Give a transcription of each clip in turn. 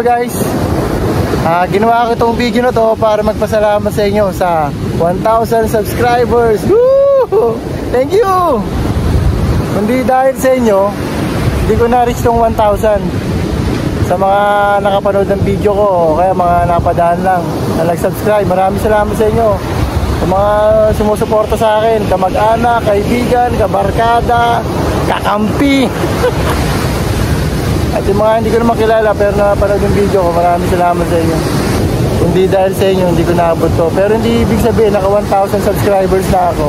guys, ginawa ko itong video na to para magpasalamat sa inyo sa 1,000 subscribers. Woo! Thank you! Kundi dahil sa inyo, hindi ko na-reach tong 1,000. Sa mga nakapanood ng video ko, o kaya mga napadaan lang na nag-subscribe, maraming salamat sa inyo. Sa mga sumusuporta sa akin, kamag-anak, kaibigan, kabarkada, kakampi. At yung mga hindi ko naman kilala pero napanood yung video ko, maraming salamat sa inyo. Hindi dahil sa inyo, hindi ko naabot to. Pero hindi ibig sabihin, naka 1,000 subscribers na ako,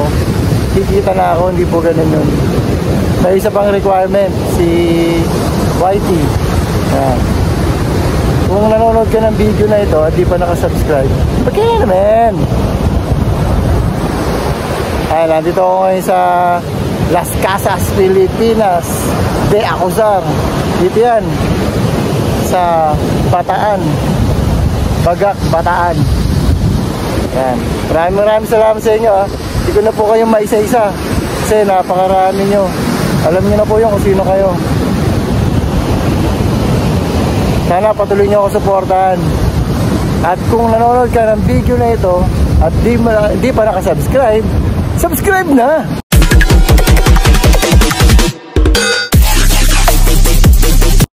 kikita na ako, hindi po ganun yun. May isa pang requirement, si YT. Yan. Kung nanonood ka ng video na ito at di pa nakasubscribe, ba't kaya naman? Ayan, nandito ako ngayon sa Las Casas, Pilipinas de Acuzar. Dito yan sa Bataan, Bagak, Bataan. Yan. Maraming salamat sa inyo. Hindi ko na po kayong maisa-isa kasi napakarami nyo. Alam nyo na po yung kung sino kayo. Sana patuloy nyo ako suportahan. At kung nanonood ka ng video na ito at di pa nakasubscribe, subscribe na!